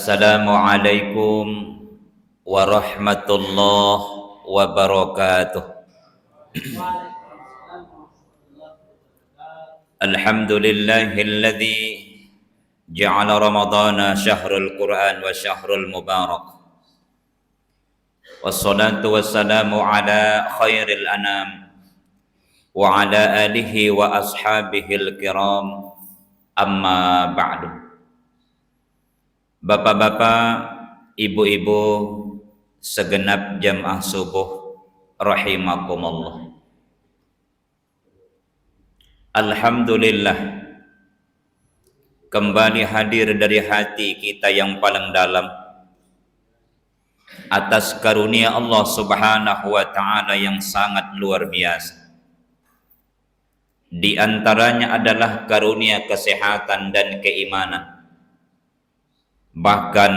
Assalamualaikum warahmatullahi wabarakatuh. Alhamdulillahilladzi ja'ala ramadhana syahrul Qur'an wa syahrul mubarak. Wassalatu wassalamu ala khairil anam wa ala alihi wa ashabihil kiram. Amma ba'du. Bapak-bapak, ibu-ibu, segenap jamaah subuh rahimakumullah. Alhamdulillah, kembali hadir dari hati kita yang paling dalam atas karunia Allah Subhanahu wa ta'ala yang sangat luar biasa. Di antaranya adalah karunia kesehatan dan keimanan. Bahkan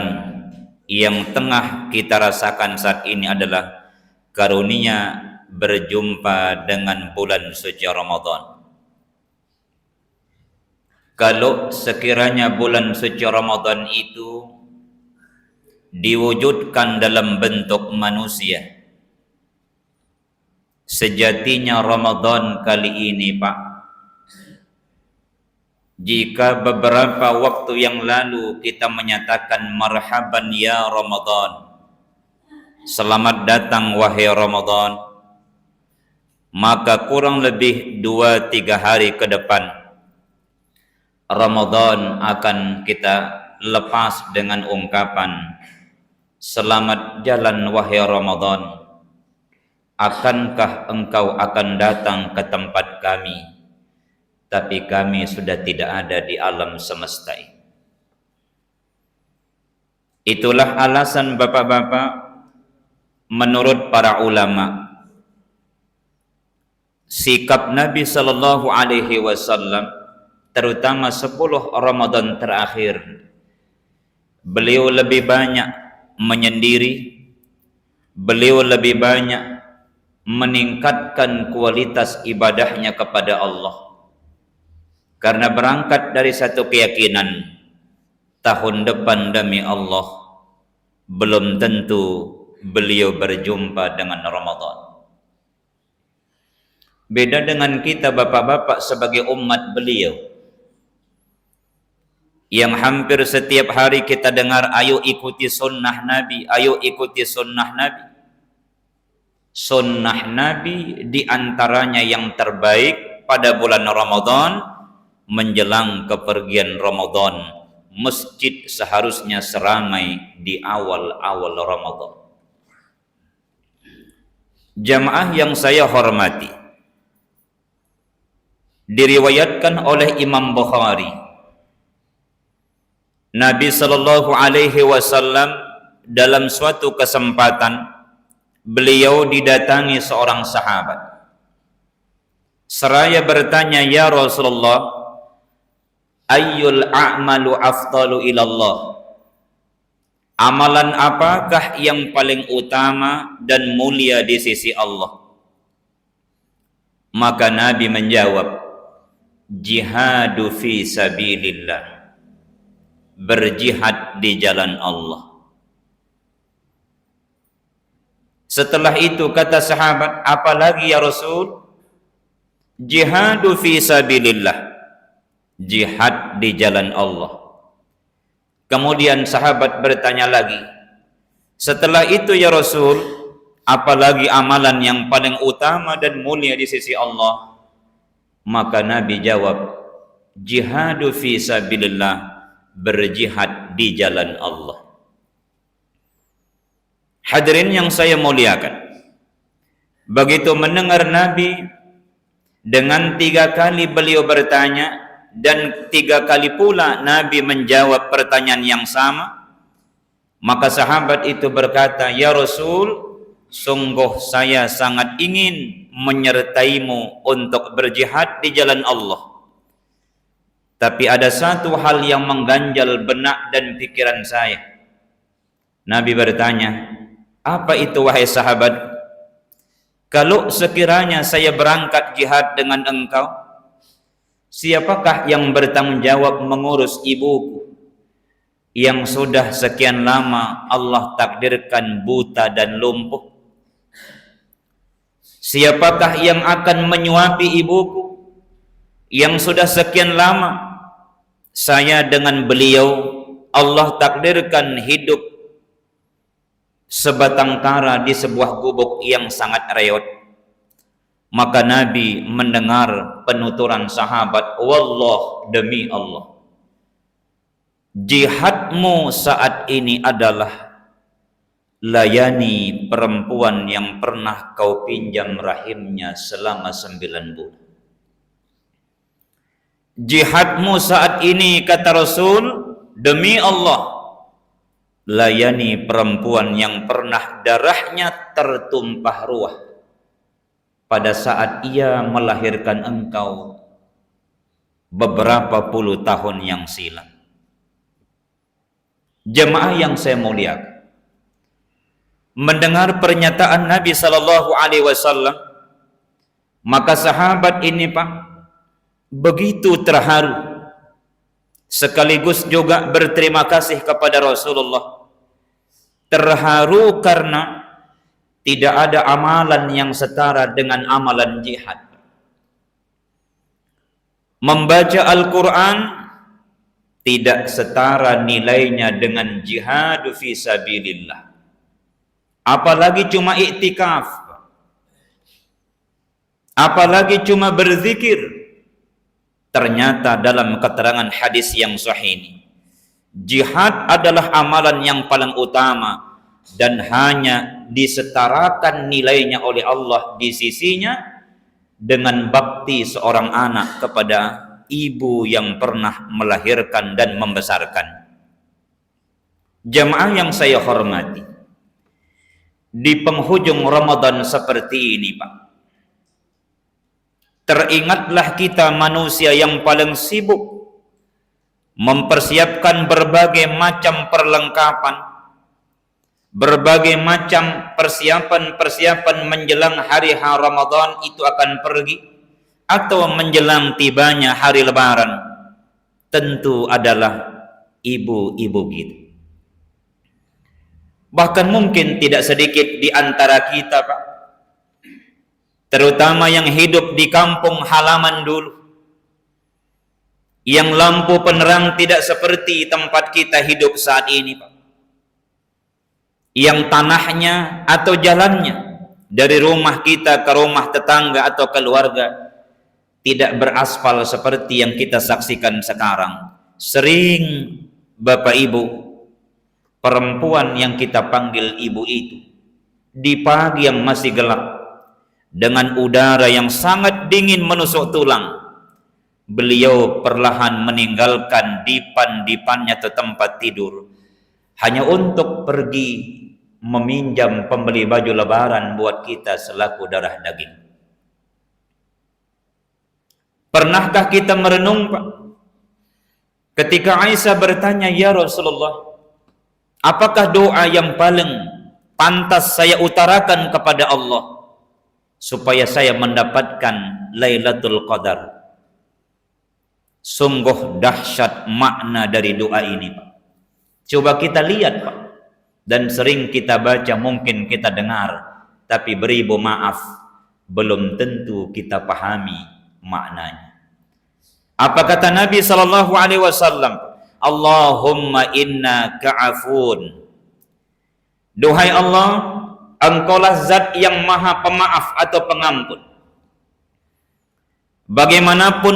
yang tengah kita rasakan saat ini adalah karunia berjumpa dengan bulan suci Ramadan. Kalau sekiranya bulan suci Ramadan itu diwujudkan dalam bentuk manusia, sejatinya Ramadan kali ini, Pak, jika beberapa waktu yang lalu kita menyatakan marhaban ya Ramadan, selamat datang wahai Ramadan, maka kurang lebih 2-3 hari ke depan Ramadan akan kita lepas dengan ungkapan selamat jalan wahai Ramadan, akankah engkau akan datang ke tempat kami? Tapi kami sudah tidak ada di alam semesta ini. Itulah alasan bapak-bapak, menurut para ulama, sikap Nabi Sallallahu Alaihi Wasallam terutama 10 Ramadan terakhir, beliau lebih banyak menyendiri, beliau lebih banyak meningkatkan kualitas ibadahnya kepada Allah. Karena berangkat dari satu keyakinan, tahun depan demi Allah belum tentu beliau berjumpa dengan Ramadan. Beda dengan kita bapak-bapak sebagai umat beliau, yang hampir setiap hari kita dengar, ayo ikuti sunnah Nabi, ayo ikuti sunnah Nabi. Sunnah Nabi diantaranya yang terbaik pada bulan Ramadan. Menjelang kepergian Ramadan, masjid seharusnya seramai di awal-awal Ramadan. Jamaah yang saya hormati, diriwayatkan oleh Imam Bukhari, Nabi Sallallahu Alaihi Wasallam dalam suatu kesempatan beliau didatangi seorang sahabat. Seraya bertanya, ya Rasulullah, ayyul a'malu afdalu ilallah, amalan apakah yang paling utama dan mulia di sisi Allah? Maka Nabi menjawab, jihadu fi sabilillah, berjihad di jalan Allah. Setelah itu kata sahabat, apalagi ya Rasul? Jihadu fi sabilillah, jihad di jalan Allah. Kemudian sahabat bertanya lagi, setelah itu ya Rasul, apalagi amalan yang paling utama dan mulia di sisi Allah? Maka Nabi jawab, jihadu fi sabilillah, berjihad di jalan Allah. Hadirin yang saya muliakan, begitu mendengar Nabi dengan 3 kali beliau bertanya, dan 3 kali pula Nabi menjawab pertanyaan yang sama, maka sahabat itu berkata, ya Rasul, sungguh saya sangat ingin menyertaimu untuk berjihad di jalan Allah. Tapi ada satu hal yang mengganjal benak dan pikiran saya. Nabi bertanya, apa itu wahai sahabat? Kalau sekiranya saya berangkat jihad dengan engkau, siapakah yang bertanggung jawab mengurus ibuku? yang sudah sekian lama Allah takdirkan buta dan lumpuh? Siapakah yang akan menyuapi ibuku yang sudah sekian lama saya dengan beliau Allah takdirkan hidup sebatang kara di sebuah gubuk yang sangat reot? Maka Nabi mendengar penuturan sahabat, wallah, demi Allah, jihadmu saat ini adalah layani perempuan yang pernah kau pinjam rahimnya selama 9 bulan. Jihadmu saat ini, kata Rasul, demi Allah, layani perempuan yang pernah darahnya tertumpah ruah pada saat ia melahirkan engkau beberapa puluh tahun yang silam. Jemaah yang saya muliakan, mendengar pernyataan Nabi sallallahu alaihi wasallam, maka sahabat ini Pak begitu terharu, sekaligus juga berterima kasih kepada Rasulullah. Terharu karena tidak ada amalan yang setara dengan amalan jihad. Membaca Al-Quran tidak setara nilainya dengan jihad fi sabilillah. Apalagi cuma iktikaf, apalagi cuma berzikir. Ternyata dalam keterangan hadis yang sahih ini, jihad adalah amalan yang paling utama dan hanya disetarakan nilainya oleh Allah di sisinya dengan bakti seorang anak kepada ibu yang pernah melahirkan dan membesarkan. Jemaah yang saya hormati, di penghujung Ramadan seperti ini Pak, teringatlah kita manusia yang paling sibuk mempersiapkan berbagai macam perlengkapan, berbagai macam persiapan menjelang hari Ramadan itu akan pergi, atau menjelang tibanya hari Lebaran, tentu adalah ibu-ibu kita. Bahkan mungkin tidak sedikit di antara kita Pak, terutama yang hidup di kampung halaman dulu, yang lampu penerang tidak seperti tempat kita hidup saat ini Pak, yang tanahnya atau jalannya dari rumah kita ke rumah tetangga atau keluarga tidak beraspal seperti yang kita saksikan sekarang. Sering Bapak Ibu, perempuan yang kita panggil ibu itu, di pagi yang masih gelap, dengan udara yang sangat dingin menusuk tulang, beliau perlahan meninggalkan dipan-dipannya atau tempat tidur hanya untuk pergi meminjam pembeli baju lebaran buat kita selaku darah daging. Pernahkah kita merenung Pak, ketika Aisyah bertanya, ya Rasulullah, apakah doa yang paling pantas saya utarakan kepada Allah supaya saya mendapatkan Lailatul Qadar? Sungguh dahsyat makna dari doa ini Pak. Coba kita lihat Pak, dan sering kita baca, mungkin kita dengar, tapi beribu maaf, belum tentu kita pahami maknanya. Apa kata Nabi sallallahu alaihi wasallam? Allahumma innaka afun. Duhai Allah, Engkaulah zat yang maha pemaaf atau pengampun. Bagaimanapun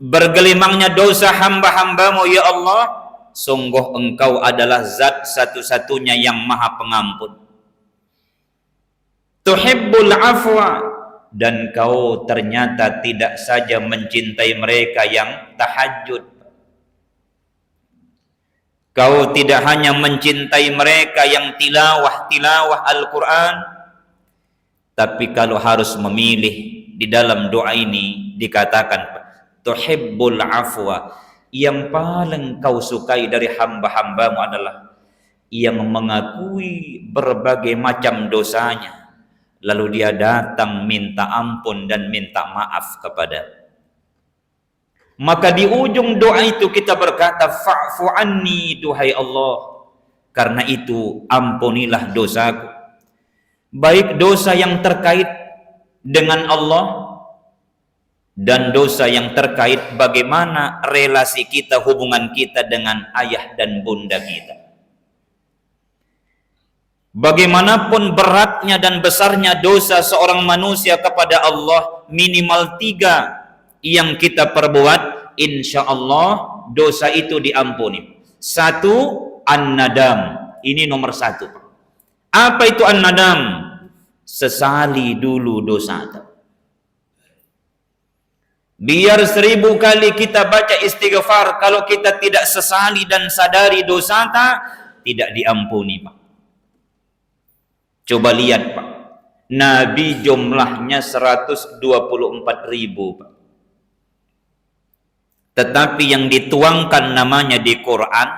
bergelimangnya dosa hamba-hambamu ya Allah, sungguh Engkau adalah zat satu-satunya yang maha pengampun. Tuhibbul afwa, dan Kau ternyata tidak saja mencintai mereka yang tahajud. Kau tidak hanya mencintai mereka yang tilawah Al-Quran, tapi kalau harus memilih, di dalam doa ini dikatakan tuhibbul afwa, yang paling Kau sukai dari hamba-hambamu adalah yang mengakui berbagai macam dosanya, lalu dia datang minta ampun dan minta maaf kepada. Maka di ujung doa itu kita berkata, fa'fu anni, duhai Allah, karena itu ampunilah dosaku. Baik dosa yang terkait dengan Allah dan dosa yang terkait bagaimana relasi kita, hubungan kita dengan ayah dan bunda kita. Bagaimanapun beratnya dan besarnya dosa seorang manusia kepada Allah, minimal 3 yang kita perbuat, insya Allah dosa itu diampuni. 1, an-nadam. Ini nomor 1. Apa itu an-nadam? Sesali dulu dosa itu. Biar 1000 kali kita baca istighfar, kalau kita tidak sesali dan sadari dosa tidak diampuni, Pak. Coba lihat, Pak. Nabi jumlahnya 124.000, Pak. Tetapi yang dituangkan namanya di Quran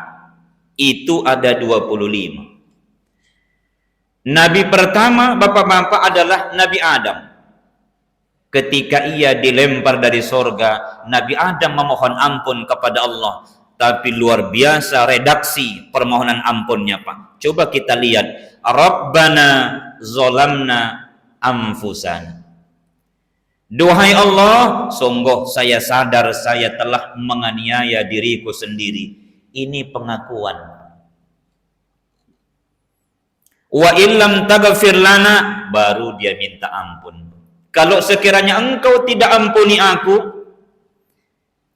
itu ada 25. Nabi pertama, Bapak-bapak, adalah Nabi Adam. Ketika ia dilempar dari sorga, Nabi Adam memohon ampun kepada Allah. Tapi luar biasa redaksi permohonan ampunnya, Pak. Coba kita lihat. Rabbana zolamna anfusana. Duhai Allah, sungguh saya sadar saya telah menganiaya diriku sendiri. Ini pengakuan. Wa illam taghfir lana, baru dia minta ampun. Kalau sekiranya engkau tidak ampuni aku,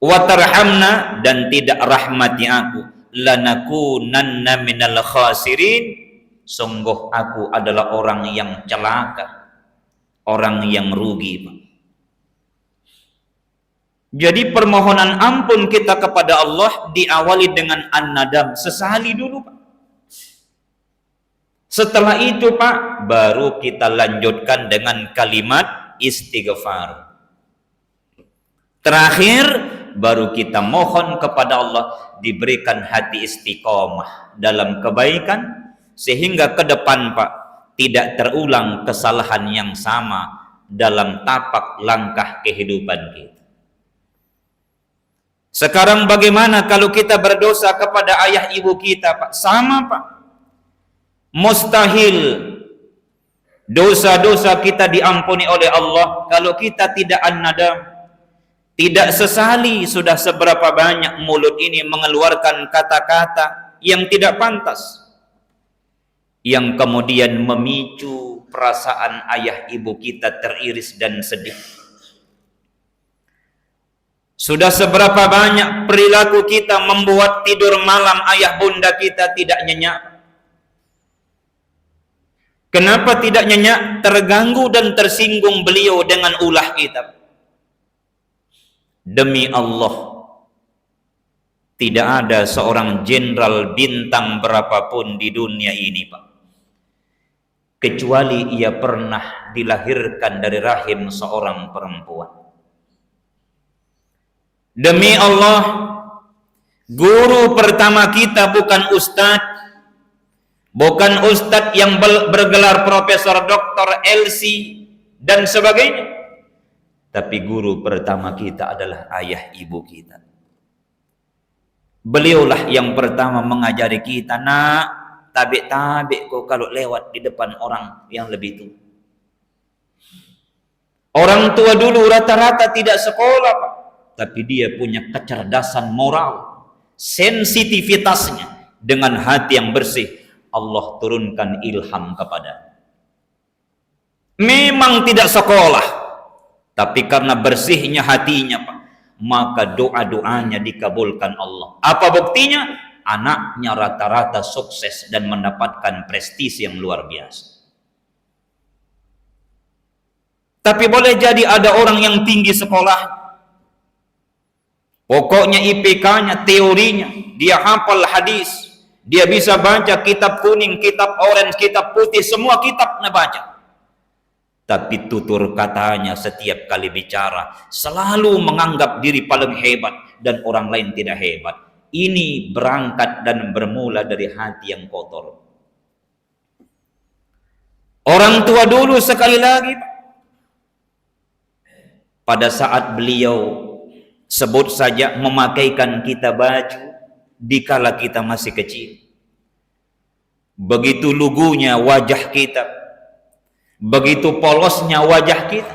wa tarhamna, dan tidak rahmati aku, lanakunanna minal khasirin, sungguh aku adalah orang yang celaka, orang yang rugi, Pak. Jadi permohonan ampun kita kepada Allah diawali dengan an-nadam, sesali dulu, Pak. Setelah itu, Pak, baru kita lanjutkan dengan kalimat istighfar. Terakhir, baru kita mohon kepada Allah diberikan hati istiqomah dalam kebaikan, sehingga ke depan, Pak, tidak terulang kesalahan yang sama dalam tapak langkah kehidupan kita. Sekarang bagaimana kalau kita berdosa kepada ayah ibu kita, Pak? Sama, Pak. Mustahil dosa-dosa kita diampuni oleh Allah kalau kita tidak an-nadam, tidak sesali. Sudah seberapa banyak mulut ini mengeluarkan kata-kata yang tidak pantas, yang kemudian memicu perasaan ayah ibu kita teriris dan sedih. Sudah seberapa banyak perilaku kita membuat tidur malam ayah bunda kita tidak nyenyak. Kenapa tidak nyenyak? Terganggu dan tersinggung beliau dengan ulah kita. Demi Allah, tidak ada seorang jenderal bintang berapapun di dunia ini, Pak, kecuali ia pernah dilahirkan dari rahim seorang perempuan. Demi Allah, guru pertama kita bukan ustadz, bukan ustadz yang bergelar profesor, doktor, LC, dan sebagainya. Tapi guru pertama kita adalah ayah ibu kita. Beliaulah yang pertama mengajari kita, nak, tabik-tabik kau kalau lewat di depan orang yang lebih tua. Orang tua dulu rata-rata tidak sekolah, Pak, tapi dia punya kecerdasan moral, sensitivitasnya dengan hati yang bersih. Allah turunkan ilham kepada. Memang tidak sekolah, tapi karena bersihnya hatinya, Pak, maka doa-doanya dikabulkan Allah. Apa buktinya? Anaknya rata-rata sukses dan mendapatkan prestise yang luar biasa. Tapi boleh jadi ada orang yang tinggi sekolah, pokoknya IPK-nya, teorinya, dia hafal hadis, dia bisa baca kitab kuning, kitab orange, kitab putih, semua kitabnya baca. Tapi tutur katanya setiap kali bicara selalu menganggap diri paling hebat dan orang lain tidak hebat. Ini berangkat dan bermula dari hati yang kotor. Orang tua dulu sekali lagi, pada saat beliau Sebut saja memakaikan kita baju dikala kita masih kecil. Begitu lugunya wajah kita, begitu polosnya wajah kita,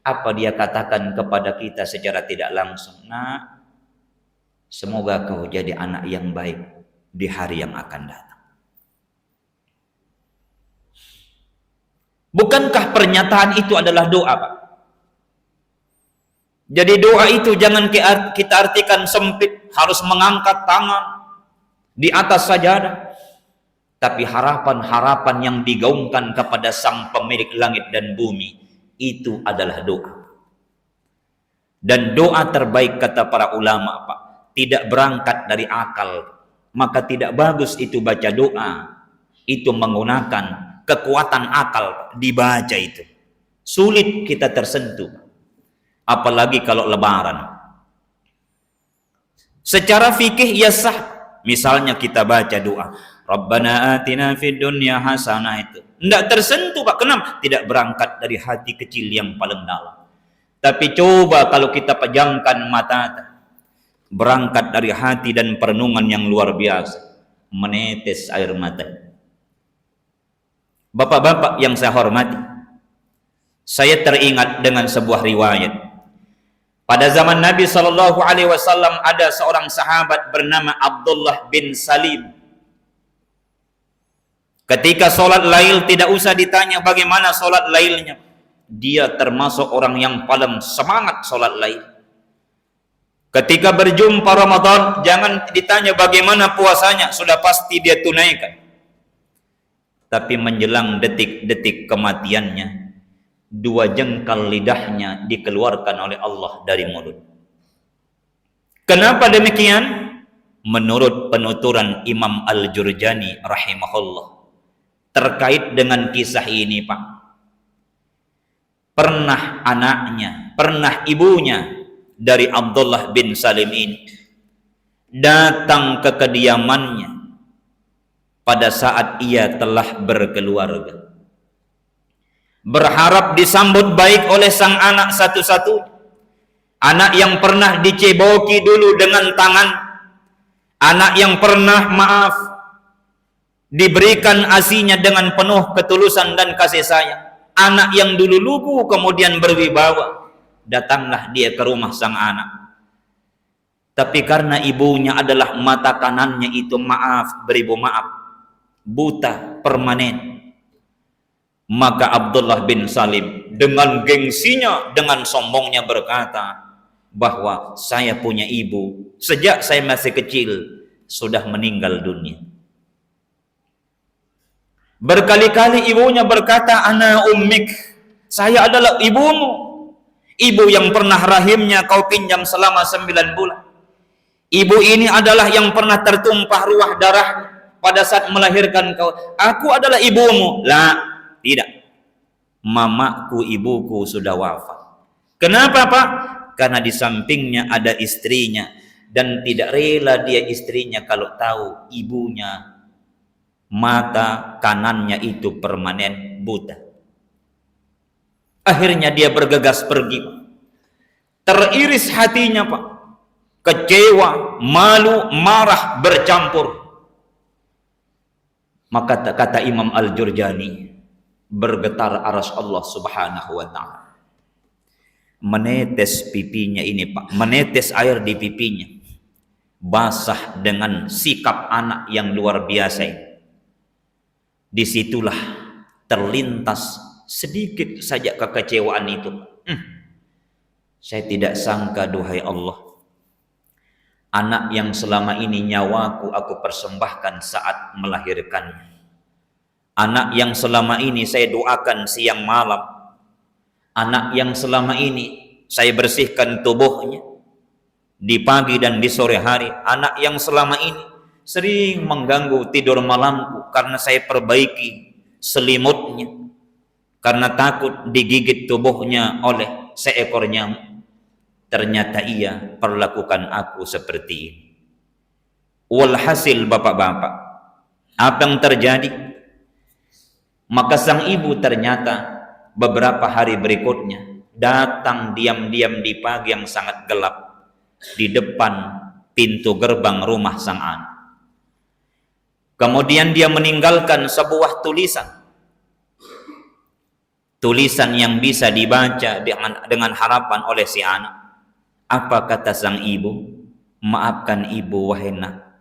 apa dia katakan kepada kita secara tidak langsung? Nah, semoga kau jadi anak yang baik di hari yang akan datang. Bukankah pernyataan itu adalah doa, Pak? Jadi doa itu jangan kita artikan sempit, harus mengangkat tangan di atas sajadah. Tapi harapan-harapan yang digaungkan kepada sang pemilik langit dan bumi, itu adalah doa. Dan doa terbaik kata para ulama, Pak, tidak berangkat dari akal. Maka tidak bagus itu baca doa. Itu menggunakan kekuatan akal dibaca itu. Sulit kita tersentuh. Apalagi kalau lebaran. Secara fikih ya sah. Misalnya kita baca doa, Rabbana atina fid dunya hasanah, itu tidak tersentuh, Pak. Kenapa? Tidak berangkat dari hati kecil yang paling dalam. Tapi coba kalau kita pejamkan mata, berangkat dari hati dan perenungan yang luar biasa, menetes air mata. Bapak-bapak yang saya hormati, saya teringat dengan sebuah riwayat. Pada zaman Nabi Shallallahu Alaihi Wasallam ada seorang sahabat bernama Abdullah bin Salim. Ketika sholat lail tidak usah ditanya bagaimana sholat lailnya. Dia termasuk orang yang paling semangat sholat lail. Ketika berjumpa Ramadan jangan ditanya bagaimana puasanya, sudah pasti dia tunaikan. Tapi menjelang detik-detik kematiannya, 2 jengkal lidahnya dikeluarkan oleh Allah dari mulut. Kenapa demikian? Menurut penuturan Imam Al-Jurjani rahimahullah terkait dengan kisah ini, Pak, pernah anaknya, pernah ibunya dari Abdullah bin Salim ini datang ke kediamannya pada saat ia telah berkeluarga, berharap disambut baik oleh sang anak satu-satu, anak yang pernah diceboki dulu dengan tangan, anak yang pernah maaf, diberikan asinya dengan penuh ketulusan dan kasih sayang, anak yang dulu lugu kemudian berwibawa. Datanglah dia ke rumah sang anak, tapi karena ibunya adalah mata kanannya itu beribu maaf, buta permanen, maka Abdullah bin Salim dengan gengsinya, dengan sombongnya berkata bahwa saya punya ibu, sejak saya masih kecil sudah meninggal dunia. Berkali-kali ibunya berkata, ana ummik, saya adalah ibumu, ibu yang pernah rahimnya kau pinjam selama 9 bulan. Ibu ini adalah yang pernah tertumpah ruah darahnya pada saat melahirkan kau. Aku adalah ibumu. La, tidak. Mamaku, ibuku sudah wafat. Kenapa, Pak? Karena di sampingnya ada istrinya, dan tidak rela dia istrinya kalau tahu ibunya mata kanannya itu permanen buta. Akhirnya dia bergegas pergi. Teriris hatinya, Pak. Kecewa, malu, marah bercampur. Maka kata Imam Al-Jurjani, bergetar arsy Allah Subhanahu wa taala. Menetes pipinya ini, Pak, menetes air di pipinya. Basah dengan sikap anak yang luar biasa ini. Disitulah terlintas sedikit saja kekecewaan itu. Saya tidak sangka, duhai Allah, anak yang selama ini nyawaku aku persembahkan saat melahirkannya, anak yang selama ini saya doakan siang malam, anak yang selama ini saya bersihkan tubuhnya di pagi dan di sore hari, anak yang selama ini sering mengganggu tidur malamku karena saya perbaiki selimutnya, karena takut digigit tubuhnya oleh seekor nyamuk. Ternyata ia perlakukan aku seperti ini. Walhasil, bapak-bapak, apa yang terjadi? Maka sang ibu ternyata beberapa hari berikutnya datang diam-diam di pagi yang sangat gelap, di depan pintu gerbang rumah sang anak. Kemudian dia meninggalkan sebuah tulisan yang bisa dibaca dengan harapan oleh si anak. Apa kata sang ibu? Maafkan ibu wahai nak,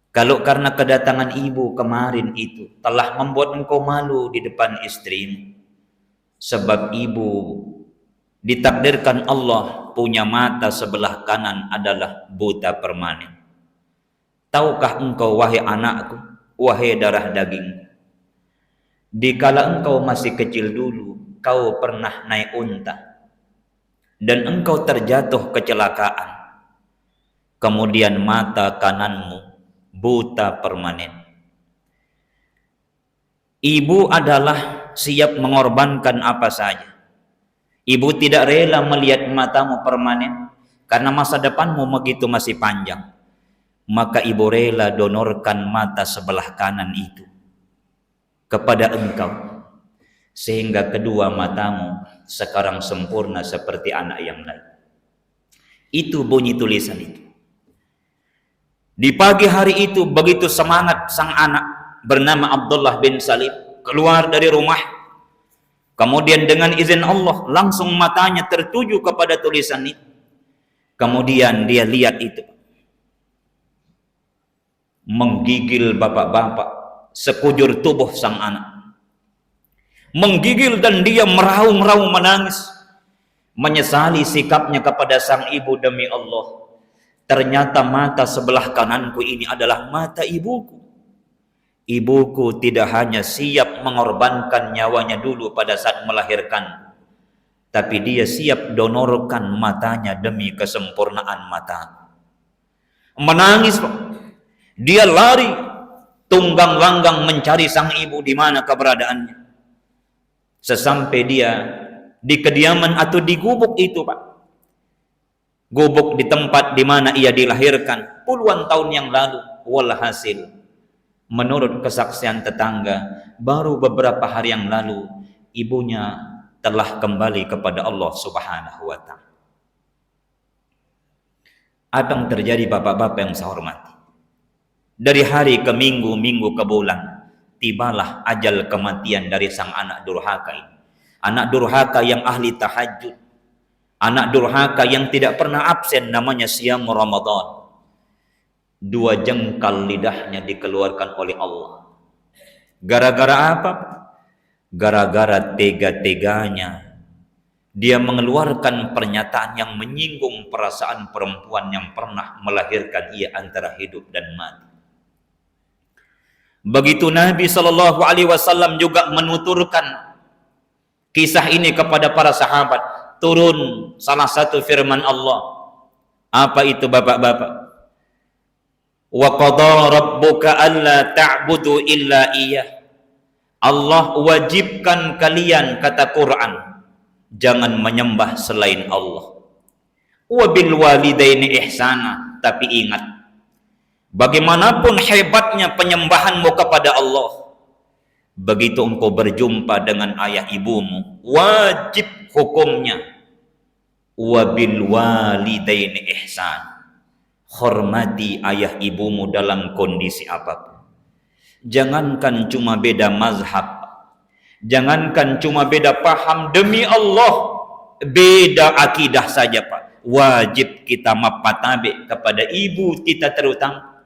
kalau karena kedatangan ibu kemarin itu telah membuat engkau malu di depan istrimu. Sebab ibu ditakdirkan Allah punya mata sebelah kanan adalah buta permanen. Tahukah engkau wahai anakku, wahai darah daging, dikala engkau masih kecil dulu, kau pernah naik unta dan engkau terjatuh kecelakaan. Kemudian mata kananmu buta permanen. Ibu adalah siap mengorbankan apa saja. Ibu tidak rela melihat matamu permanen karena masa depanmu begitu masih panjang. Maka ibu rela donorkan mata sebelah kanan itu kepada engkau, sehingga kedua matamu sekarang sempurna seperti anak yang lain. Itu bunyi tulisan itu. Di pagi hari itu begitu semangat sang anak bernama Abdullah bin Salim keluar dari rumah. Kemudian dengan izin Allah langsung matanya tertuju kepada tulisan itu. Kemudian dia lihat itu. Menggigil bapak-bapak sekujur tubuh sang anak. Menggigil dan dia meraung-raung menangis. Menyesali sikapnya kepada sang ibu. Demi Allah, ternyata mata sebelah kananku ini adalah mata ibuku. Ibuku tidak hanya siap mengorbankan nyawanya dulu pada saat melahirkan, tapi dia siap donorkan matanya demi kesempurnaan mata. Menangis, dia lari tunggang langgang mencari sang ibu di mana keberadaannya. Sesampai dia di kediaman atau di gubuk itu, Pak. Gubuk di tempat di mana ia dilahirkan puluhan tahun yang lalu. Walhasil, menurut kesaksian tetangga, baru beberapa hari yang lalu ibunya telah kembali kepada Allah Subhanahu wa Ta'ala. Apa yang terjadi bapak-bapak yang saya hormati? Dari hari ke minggu, minggu ke bulan, tibalah ajal kematian dari sang anak durhaka ini. Anak durhaka yang ahli tahajud, anak durhaka yang tidak pernah absen namanya siam Ramadan. 2 jengkal lidahnya dikeluarkan oleh Allah. Gara-gara apa? Gara-gara tega-teganya dia mengeluarkan pernyataan yang menyinggung perasaan perempuan yang pernah melahirkan ia antara hidup dan mati. Begitu Nabi Shallallahu Alaihi Wasallam juga menuturkan kisah ini kepada para sahabat. Turun salah satu firman Allah. Apa itu bapak-bapak? Wa qadha rabbuka alla ta'budu illa iyyah. Allah wajibkan kalian, kata Quran, jangan menyembah selain Allah. Wa bil walidaini ihsana. Tapi ingat, bagaimanapun hebatnya penyembahanmu kepada Allah, begitu engkau berjumpa dengan ayah ibumu, wajib hukumnya wabil walidaini ihsan. Hormati ayah ibumu dalam kondisi apapun. Jangankan cuma beda mazhab, jangankan cuma beda paham, demi Allah beda akidah saja, Pak, wajib kita mapatabe kepada ibu kita terutama.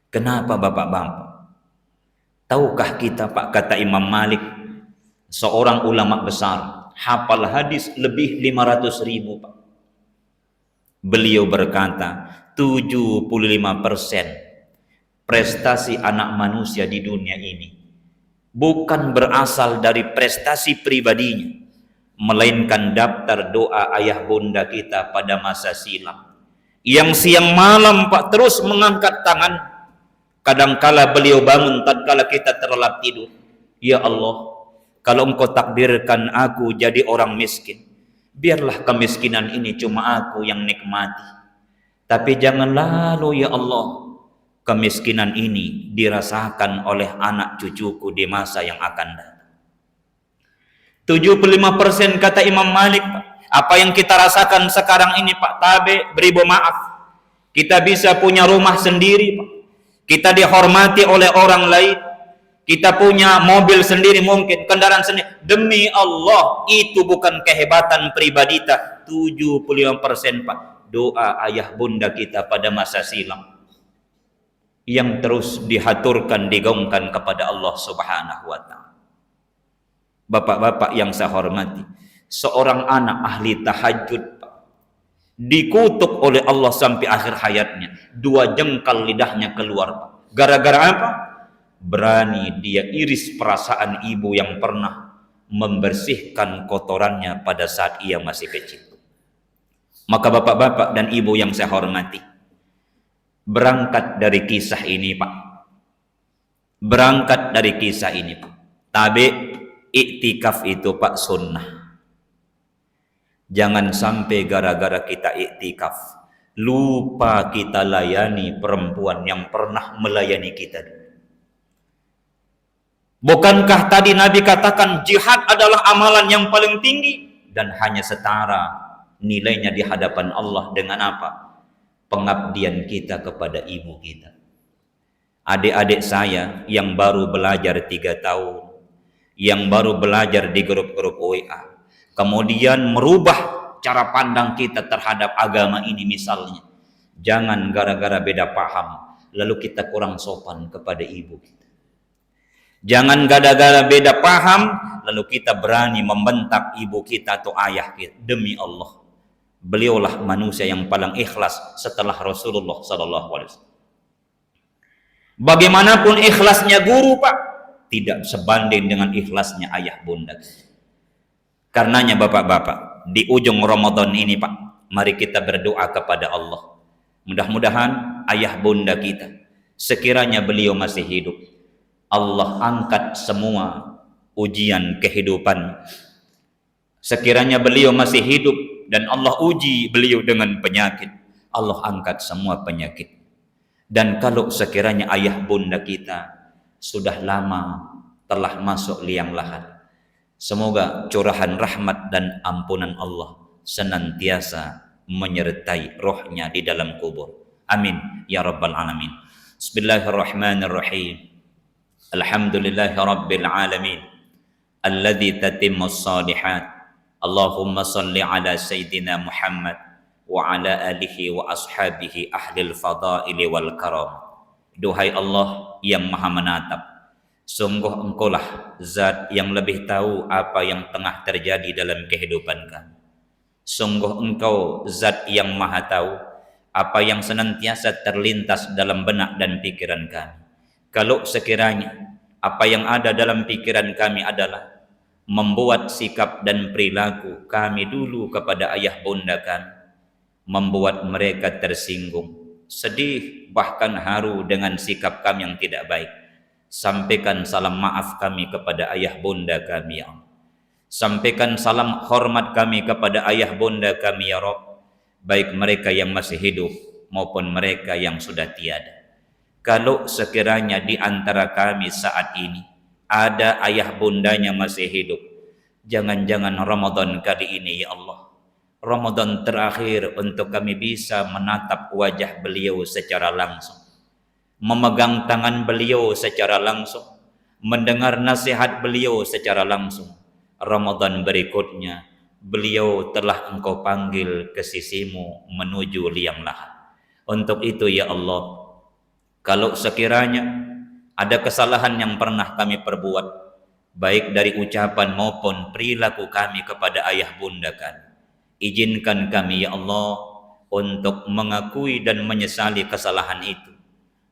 Kenapa bapak-bapak? Tahukah kita, Pak, kata Imam Malik, seorang ulama besar, hafal hadis lebih 500.000, Pak. Beliau berkata, 75% prestasi anak manusia di dunia ini bukan berasal dari prestasi pribadinya, melainkan daftar doa ayah bunda kita pada masa silam, yang siang malam, Pak, terus mengangkat tangan. Kadangkala beliau bangun tatkala kita terlelap tidur. Ya Allah, kalau engkau takdirkan aku jadi orang miskin, biarlah kemiskinan ini cuma aku yang nikmati. Tapi jangan lalu ya Allah, kemiskinan ini dirasakan oleh anak cucuku di masa yang akan datang. 75% kata Imam Malik Apa yang kita rasakan sekarang ini Pak Tabe, beribu maaf. Kita bisa punya rumah sendiri Pak. Kita dihormati oleh orang lain. Kita punya mobil sendiri mungkin, kendaraan sendiri. Demi Allah, itu bukan kehebatan pribadi kita. 75% Pak. Doa ayah bunda kita pada masa silam yang terus dihaturkan, digaungkan kepada Allah Subhanahu wa taala. Bapak-bapak yang saya hormati, seorang anak ahli tahajud Pak, dikutuk oleh Allah sampai akhir hayatnya. 2 jengkal lidahnya keluar Pak. Gara-gara apa? Berani dia iris perasaan ibu yang pernah membersihkan kotorannya pada saat ia masih kecil. Maka bapak-bapak dan ibu yang saya hormati, berangkat dari kisah ini Pak. Berangkat dari kisah ini Pak. Tabe, iktikaf itu Pak sunnah. Jangan sampai gara-gara kita iktikaf lupa kita layani perempuan yang pernah melayani kita. Bukankah tadi Nabi katakan jihad adalah amalan yang paling tinggi dan hanya setara nilainya di hadapan Allah dengan apa? Pengabdian kita kepada ibu kita. Adik-adik saya yang baru belajar 3 tahun, yang baru belajar di grup-grup WA, kemudian merubah cara pandang kita terhadap agama ini misalnya. Jangan gara-gara beda paham lalu kita kurang sopan kepada ibu kita. Jangan gara-gara beda paham lalu kita berani membentak ibu kita atau ayah kita. Demi Allah, beliaulah manusia yang paling ikhlas setelah Rasulullah SAW. Bagaimanapun ikhlasnya guru Pak, tidak sebanding dengan ikhlasnya ayah bunda. Karenanya bapak-bapak, di ujung Ramadan ini Pak, mari kita berdoa kepada Allah. Mudah-mudahan ayah bunda kita, sekiranya beliau masih hidup, Allah angkat semua ujian kehidupan. Sekiranya beliau masih hidup dan Allah uji beliau dengan penyakit, Allah angkat semua penyakit. Dan kalau sekiranya ayah bunda kita sudah lama telah masuk liang lahat, semoga curahan rahmat dan ampunan Allah senantiasa menyertai rohnya di dalam kubur. Amin ya rabbal alamin. Bismillahirrahmanirrahim. Alhamdulillahi rabbil alamin, alladzi tatimmus shalihat. Allahumma salli ala sayyidina Muhammad wa ala alihi wa ashabihi ahlil fadaili wal karam. Duhai Allah yang maha menatap, sungguh engkaulah zat yang lebih tahu apa yang tengah terjadi dalam kehidupan kami. Sungguh engkau zat yang maha tahu apa yang senantiasa terlintas dalam benak dan pikiran kami. Kalau sekiranya apa yang ada dalam pikiran kami adalah membuat sikap dan perilaku kami dulu kepada ayah bunda kami, membuat mereka tersinggung, sedih, bahkan haru dengan sikap kami yang tidak baik, sampaikan salam maaf kami kepada ayah bunda kami ya Allah. Sampaikan salam hormat kami kepada ayah bunda kami ya Rabb, baik mereka yang masih hidup maupun mereka yang sudah tiada. Kalau sekiranya di antara kami saat ini ada ayah bundanya masih hidup, jangan-jangan Ramadan kali ini ya Allah, Ramadan terakhir untuk kami bisa menatap wajah beliau secara langsung, memegang tangan beliau secara langsung, mendengar nasihat beliau secara langsung. Ramadan berikutnya beliau telah engkau panggil ke sisimu menuju liang lahat. Untuk itu ya Allah, kalau sekiranya ada kesalahan yang pernah kami perbuat, baik dari ucapan maupun perilaku kami kepada ayah bunda kami, izinkan kami ya Allah untuk mengakui dan menyesali kesalahan itu.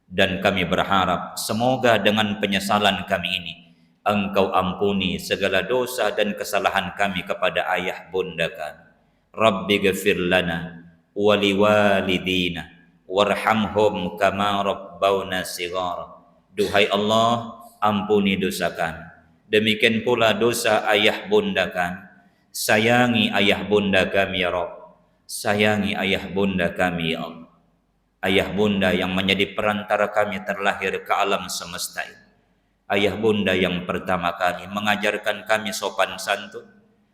Dan kami berharap semoga dengan penyesalan kami ini Engkau ampuni segala dosa dan kesalahan kami kepada ayah bunda kami. Rabbi ghfir lana wa liwalidina warhamhum kama rabbawna shighara. Duhai Allah, ampuni dosa kami, demikian pula dosa ayah bunda kami. Sayangi ayah bunda kami ya Rabb, sayangi ayah bunda kami ya Allah. Ayah bunda yang menjadi perantara kami terlahir ke alam semesta ini. Ayah bunda yang pertama kali mengajarkan kami sopan santun,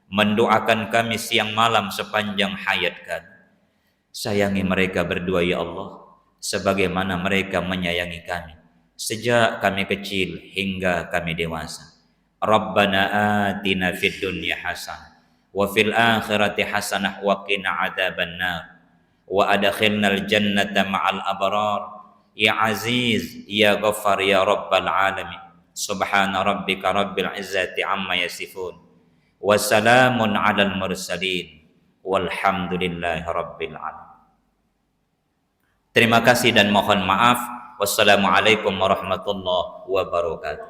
mendoakan kami siang malam sepanjang hayat kami. Sayangi mereka berdua ya Allah, sebagaimana mereka menyayangi kami sejak kami kecil hingga kami dewasa. Rabbana atina fid dunya hasanah wa fil akhirati hasanah wa qina adzabannar wa adkhilnal jannata ma'al abrar ya aziz ya ghaffar ya rabbal alamin. Subhana rabbika rabbil izzati amma yasifun wa salamun alal mursalin walhamdulillahi rabbil alamin. Terima kasih dan mohon maaf. Wassalamualaikum warahmatullahi wabarakatuh.